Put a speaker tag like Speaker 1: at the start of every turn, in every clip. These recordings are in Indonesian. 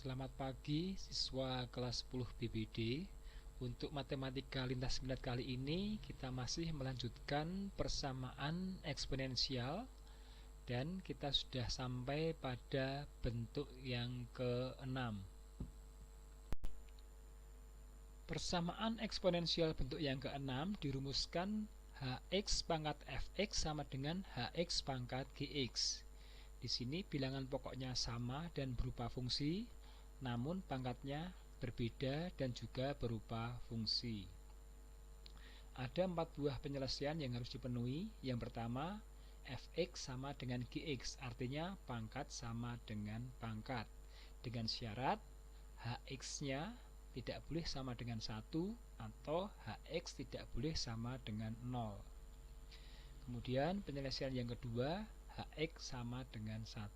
Speaker 1: Selamat pagi siswa kelas 10 BBD. Untuk matematika lintas minat kali ini kita masih melanjutkan persamaan eksponensial dan kita sudah sampai pada bentuk yang ke-6. Persamaan eksponensial bentuk yang ke-6 dirumuskan Hx pangkat Fx sama dengan Hx pangkat Gx. Di sini bilangan pokoknya sama dan berupa fungsi, namun pangkatnya berbeda dan juga berupa fungsi. Ada 4 buah penyelesaian yang harus dipenuhi. Yang pertama, Fx sama dengan Gx, artinya pangkat sama dengan pangkat. Dengan syarat Hx-nya tidak boleh sama dengan 1 atau Hx tidak boleh sama dengan 0. Kemudian penyelesaian yang kedua, Hx sama dengan 1.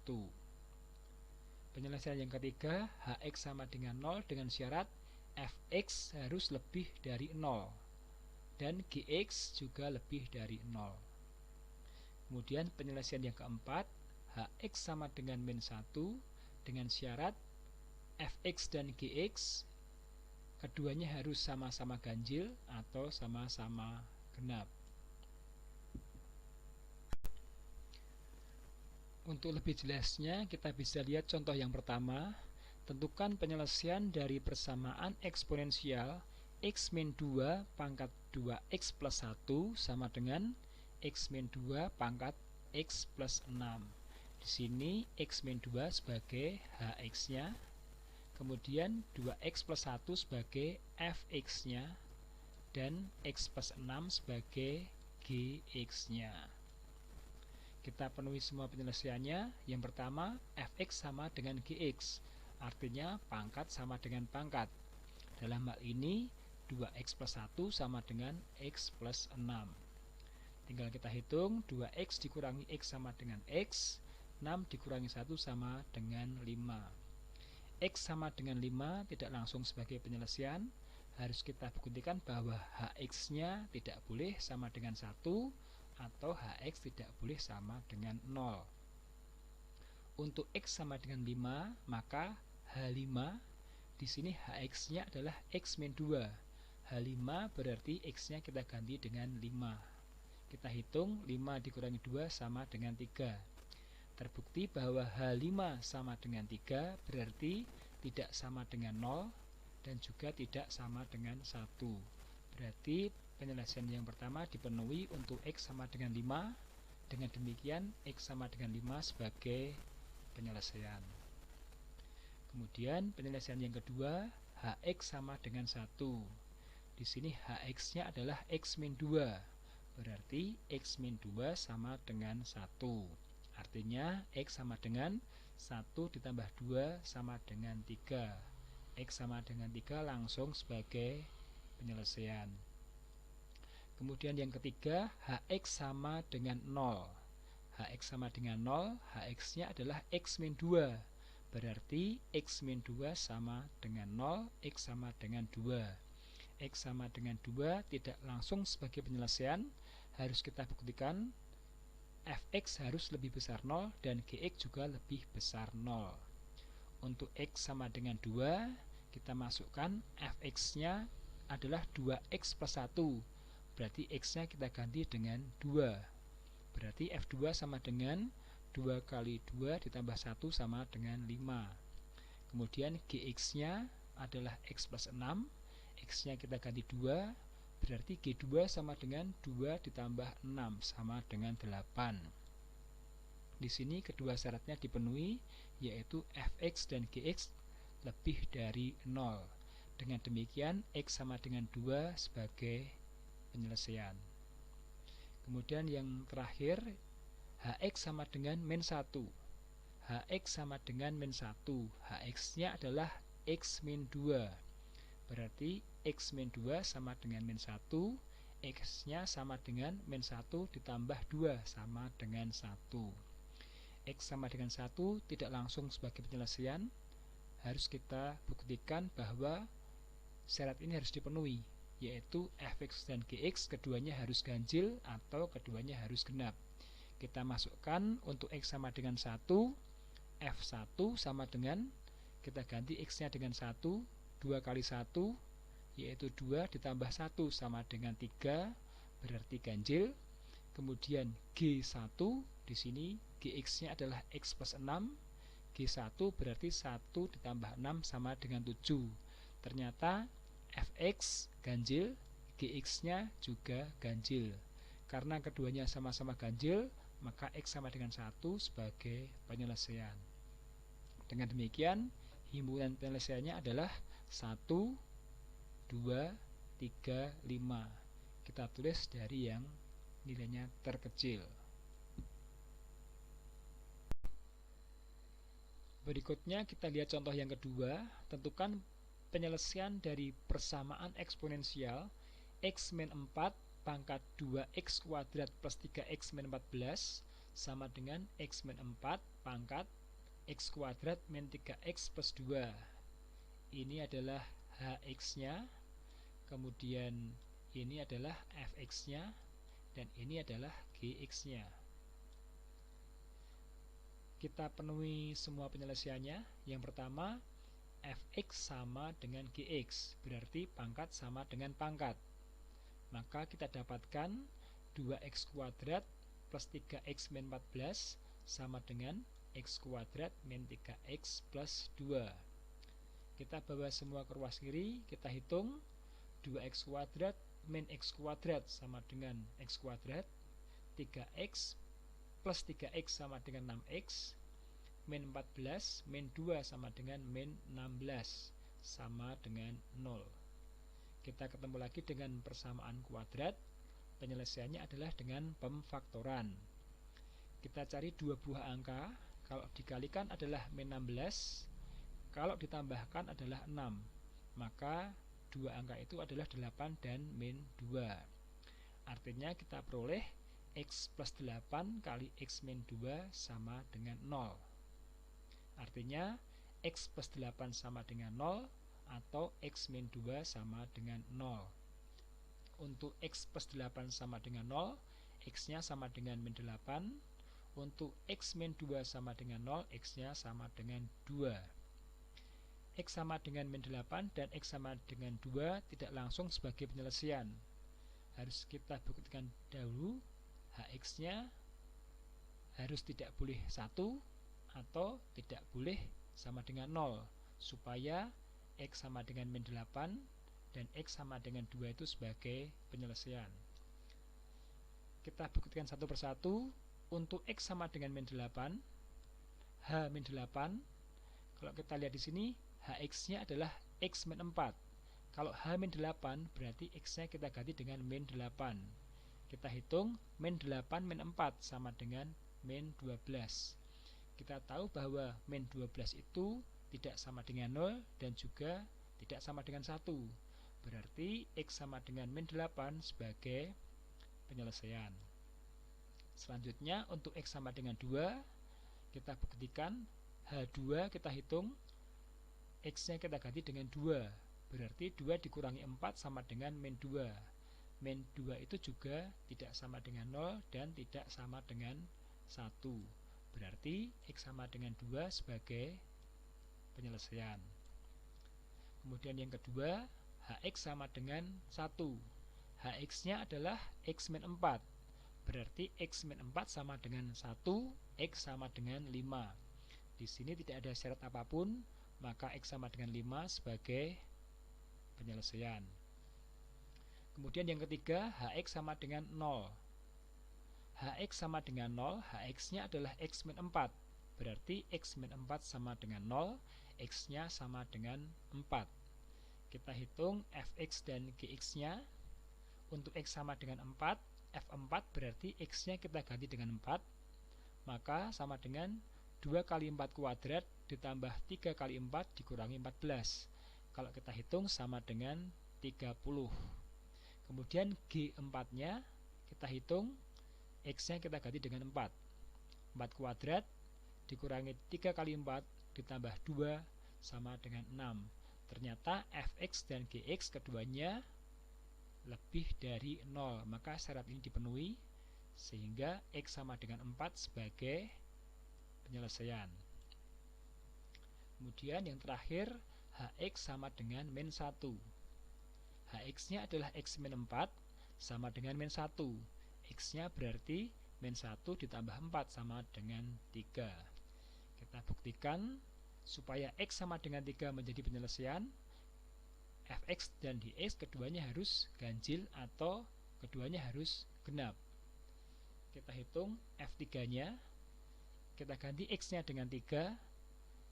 Speaker 1: Penyelesaian yang ketiga, Hx sama dengan 0 dengan syarat Fx harus lebih dari 0 dan Gx juga lebih dari 0. Kemudian penyelesaian yang keempat, Hx sama dengan min 1 dengan syarat Fx dan Gx keduanya harus sama-sama ganjil atau sama-sama genap. Untuk lebih jelasnya kita bisa lihat contoh yang pertama. Tentukan penyelesaian dari persamaan eksponensial x min 2 pangkat 2x plus 1 sama dengan x min 2 pangkat x plus 6. Di sini x min 2 sebagai hx-nya, kemudian 2x plus 1 sebagai fx-nya, dan x plus 6 sebagai gx-nya. Kita penuhi semua penyelesaiannya. Yang pertama, fx sama dengan gx, artinya pangkat sama dengan pangkat. Dalam hal ini 2x plus 1 sama dengan x plus 6. Tinggal kita hitung, 2x dikurangi x sama dengan x, 6 dikurangi 1 sama dengan 5. X sama dengan 5 tidak langsung sebagai penyelesaian. Harus kita buktikan bahwa hx-nya tidak boleh sama dengan 1 atau hx tidak boleh sama dengan 0. Untuk x sama dengan 5, maka h5 di sini hx-nya adalah x min 2. H5 berarti x-nya kita ganti dengan 5. Kita hitung 5 dikurangi 2 sama dengan 3. Terbukti bahwa H5 sama dengan 3 berarti tidak sama dengan 0 dan juga tidak sama dengan 1. Berarti penyelesaian yang pertama dipenuhi untuk x sama dengan 5. Dengan demikian x sama dengan 5 sebagai penyelesaian. Kemudian penyelesaian yang kedua, hx sama dengan 1. Di sini hx-nya adalah x min 2. Berarti x min 2 sama dengan 1. Artinya x sama dengan 1 ditambah 2 sama dengan 3. X sama dengan 3 langsung sebagai penyelesaian. Kemudian yang ketiga, hx sama dengan 0. Hx sama dengan 0, hx-nya adalah x min 2. Berarti x min 2 sama dengan 0, x sama dengan 2. X sama dengan 2 tidak langsung sebagai penyelesaian. Harus kita buktikan fx harus lebih besar 0 dan gx juga lebih besar 0. Untuk x sama dengan 2, kita masukkan fx-nya adalah 2x plus 1. Berarti x-nya kita ganti dengan 2. Berarti f2 sama dengan 2 kali 2 ditambah 1 sama dengan 5. Kemudian gx-nya adalah x plus 6. X-nya kita ganti 2. Berarti G2 sama dengan 2 ditambah 6 sama dengan 8. Di sini kedua syaratnya dipenuhi, yaitu fx dan gx lebih dari 0. Dengan demikian x sama dengan 2 sebagai penyelesaian. Kemudian yang terakhir, hx sama dengan min 1. Hx sama dengan min 1. Hx-nya adalah x min 2. Berarti x min 2 sama dengan min 1. X-nya sama dengan min 1 ditambah 2 sama dengan 1. X sama dengan 1 tidak langsung sebagai penyelesaian. Harus kita buktikan bahwa syarat ini harus dipenuhi, yaitu fx dan gx keduanya harus ganjil atau keduanya harus genap. Kita masukkan untuk x sama dengan 1, f1 sama dengan kita ganti X-nya dengan 1. 2 kali 1 yaitu 2 ditambah 1 sama dengan 3, berarti ganjil. Kemudian G1 di sini Gx-nya adalah X plus 6. G1 berarti 1 ditambah 6 sama dengan 7. Ternyata Fx ganjil, Gx-nya juga ganjil. Karena keduanya sama-sama ganjil, maka X sama dengan 1 sebagai penyelesaian. Dengan demikian, himpunan penyelesaiannya adalah 1, 2, 3, 5. Kita tulis dari yang nilainya terkecil. Berikutnya kita lihat contoh yang kedua. Tentukan penyelesaian dari persamaan eksponensial X min 4 pangkat 2x kuadrat plus 3x min 14 sama dengan X min 4 pangkat x kuadrat min 3x plus 2. Ini adalah Hx-nya, kemudian ini adalah Fx-nya, dan ini adalah Gx-nya. Kita penuhi semua penyelesaiannya. Yang pertama, Fx sama dengan Gx, berarti pangkat sama dengan pangkat. Maka kita dapatkan 2x kuadrat plus 3x min 14 sama dengan x kuadrat min 3x plus 2. Kita bawa semua ke ruas kiri, kita hitung 2x kuadrat min x kuadrat sama dengan x kuadrat, 3x plus 3x sama dengan 6x, min 14 min 2 sama dengan min 16 sama dengan 0. Kita ketemu lagi dengan persamaan kuadrat. Penyelesaiannya adalah dengan pemfaktoran. Kita cari dua buah angka. Kalau dikalikan adalah min 16, kalau ditambahkan adalah 6. Maka dua angka itu adalah 8 dan min 2. Artinya kita peroleh X plus 8 kali X min 2 sama dengan 0. Artinya X plus 8 sama dengan 0 atau X min 2 sama dengan 0. Untuk X plus 8 sama dengan 0, X-nya sama dengan min 8. Untuk X min 2 sama dengan 0, X-nya sama dengan 2. X sama dengan min 8 dan X sama dengan 2 tidak langsung sebagai penyelesaian. Harus kita buktikan dahulu Hx-nya harus tidak boleh 1 atau tidak boleh sama dengan 0 supaya X sama dengan min 8 dan X sama dengan 2 itu sebagai penyelesaian. Kita buktikan satu persatu. Untuk X sama dengan min 8, H min 8, kalau kita lihat di sini Hx-nya adalah X min 4. Kalau H min 8 berarti X-nya kita ganti dengan min 8. Kita hitung min 8 min 4 sama dengan min 12. Kita tahu bahwa min 12 itu tidak sama dengan 0 dan juga tidak sama dengan 1. Berarti X sama dengan min 8 sebagai penyelesaian. Selanjutnya untuk X sama dengan 2, kita buktikan H2 kita hitung, X-nya kita ganti dengan 2. Berarti 2 dikurangi 4 sama dengan min 2. Min 2 itu juga tidak sama dengan 0 dan tidak sama dengan 1. Berarti X sama dengan 2 sebagai penyelesaian. Kemudian yang kedua, Hx sama dengan 1. Hx-nya adalah X min 4. Berarti X min 4 sama dengan 1, X sama dengan 5. Di sini tidak ada syarat apapun, maka X sama dengan 5 sebagai penyelesaian. Kemudian yang ketiga, Hx sama dengan 0. Hx sama dengan 0, Hx-nya adalah X min 4. Berarti X min 4 sama dengan 0, X-nya sama dengan 4. Kita hitung Fx dan Gx-nya. Untuk X sama dengan 4, F4 berarti X-nya kita ganti dengan 4. Maka sama dengan 2 kali 4 kuadrat ditambah 3 kali 4 dikurangi 14. Kalau kita hitung sama dengan 30. Kemudian G4-nya kita hitung, X-nya kita ganti dengan 4. 4 kuadrat dikurangi 3 kali 4 ditambah 2 sama dengan 6. Ternyata Fx dan Gx keduanya lebih dari 0. Maka syarat ini dipenuhi sehingga X sama dengan 4 sebagai penyelesaian. Kemudian yang terakhir, Hx sama dengan min 1. Hx-nya adalah X min 4 sama dengan min 1. X-nya berarti min 1 ditambah 4 sama dengan 3. Kita buktikan supaya X sama dengan 3 menjadi penyelesaian. Fx dan dx keduanya harus ganjil atau keduanya harus genap. Kita hitung F3-nya. Kita ganti X-nya dengan 3,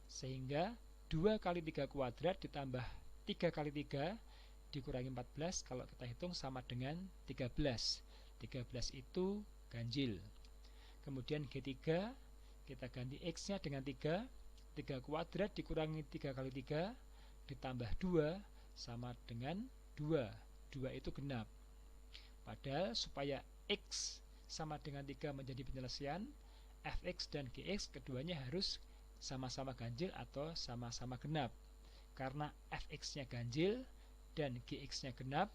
Speaker 1: sehingga 2 kali 3 kuadrat ditambah 3 kali 3 dikurangi 14, kalau kita hitung sama dengan 13. 13 itu ganjil. Kemudian G3, kita ganti X-nya dengan 3, 3 kuadrat dikurangi 3 kali 3 ditambah 2 sama dengan 2. 2 itu genap. Padahal supaya X sama dengan 3 menjadi penyelesaian, Fx dan Gx keduanya harus sama-sama ganjil atau sama-sama genap. Karena Fx-nya ganjil dan Gx-nya genap,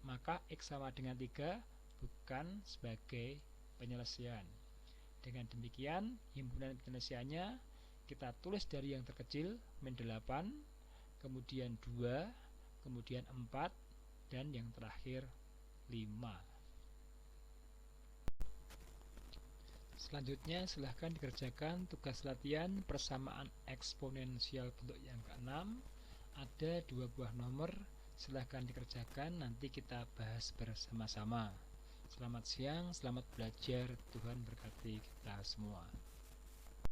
Speaker 1: maka X sama dengan 3 bukan sebagai penyelesaian. Dengan demikian, himpunan penyelesaiannya kita tulis dari yang terkecil min 8, kemudian 2, kemudian 4, dan yang terakhir 5. Selanjutnya silahkan dikerjakan tugas latihan persamaan eksponensial bentuk yang ke-6. Ada 2 buah nomor, silahkan dikerjakan, nanti kita bahas bersama-sama. Selamat siang, selamat belajar, Tuhan berkati kita semua.